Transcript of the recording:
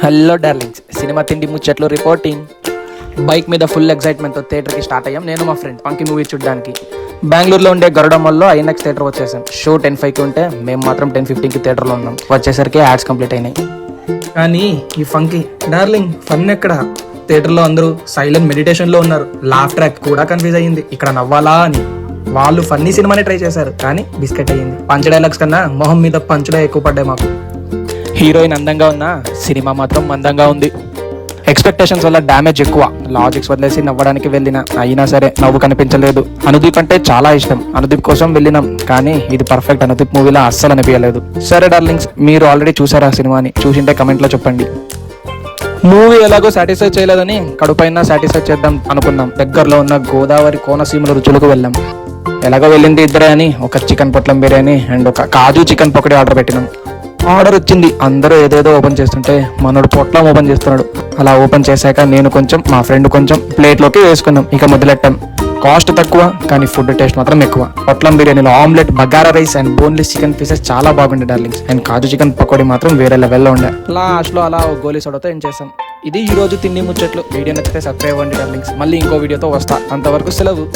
Hello darlings, cinema తిండి ముచ్చట్లు reporting. Bike మీద ఫుల్ ఎక్సైట్మెంట్తో థియేటర్కి స్టార్ట్ అయ్యాం. నేను మా ఫ్రెండ్ పంకి మూవీ చూడడానికి. బెంగళూరులో ఉండే గరుడ మాల్లో ఐనాక్స్ థియేటర్ వచ్చేసాం. షో 10:05కి ఉంటే మేము మాత్రం 10:15కి థియేటర్లో ఉన్నాం. వచ్చేసరికి యాడ్స్ కంప్లీట్ అయినాయి. కానీ ఈ ఫంకీ డార్లింగ్ ఫన్ ఎక్కడ? థియేటర్లో అందరూ సైలెంట్ మెడిటేషన్లో ఉన్నారు. లాఫ్ ట్రాక్ కూడా కన్ఫ్యూజ్ అయ్యింది, ఇక్కడ నవ్వాలా అని. వాళ్ళు ఫన్నీ సినిమానే ట్రై చేశారు, కానీ బిస్కెట్ అయ్యింది. పంచ్ డైలాగ్స్ కన్నా మొహం మీద పంచుడే ఎక్కువ పడ్డాయి మాకు. హీరోయిన్ అందంగా ఉన్నా సినిమా మాత్రం మందంగా ఉంది. ఎక్స్పెక్టేషన్స్ వల్ల డ్యామేజ్ ఎక్కువ. లాజిక్స్ వదిలేసి నవ్వడానికి వెళ్ళిన, అయినా సరే నవ్వు కనిపించలేదు. అనుదీప్ అంటే చాలా ఇష్టం, అనుదీప్ కోసం వెళ్ళినాం. కానీ ఇది పర్ఫెక్ట్ అనుదీప్ మూవీలా అస్సలు అనిపించలేదు. సరే డార్లింగ్స్, మీరు ఆల్రెడీ చూసారా సినిమాని? చూసింటే కమెంట్లో చెప్పండి. మూవీ ఎలాగో సాటిస్ఫై చేయలేదని కడుపైన సాటిస్ఫై చేద్దాం అనుకున్నాం. దగ్గరలో ఉన్న గోదావరి కోనసీమల రుచులకు వెళ్ళాం. ఎలాగో వెళ్ళింది ఇద్దరే అని ఒక చికెన్ పొట్లం బిర్యానీ అండ్ ఒక కాజు చికెన్ పకోడీ ఆర్డర్ పెట్టినాం. ఆర్డర్ వచ్చింది. అందరూ ఏదేదో ఓపెన్ చేస్తుంటే మనోడు పొట్లం ఓపెన్ చేస్తున్నాడు. అలా ఓపెన్ చేశాక నేను కొంచెం, మా ఫ్రెండ్ కొంచెం ప్లేట్లోకి వేసుకున్నాం. ఇక మొదలెట్టాం. కాస్ట్ తక్కువ కానీ ఫుడ్ టేస్ట్ మాత్రం ఎక్కువ. పొట్లం బిర్యానీలో omelette, bagara rice and boneless chicken pieces చాలా బాగుండే డార్లింగ్స్. అండ్ కాజు చికెన్ పకోడీ మాత్రం వేరే లెవెల్లో ఉండే. లాస్ట్లో అలా గోలీ సోడాతో ఏం చేసాం. ఇది ఈ రోజు తిండి ముచ్చట్లు. వీడియో నచ్చితే సబ్స్క్రైబ్ అవ్వండి డార్లింగ్స్. మళ్ళీ ఇంకో వీడియోతో వస్తా. అంతవరకు సెలవు.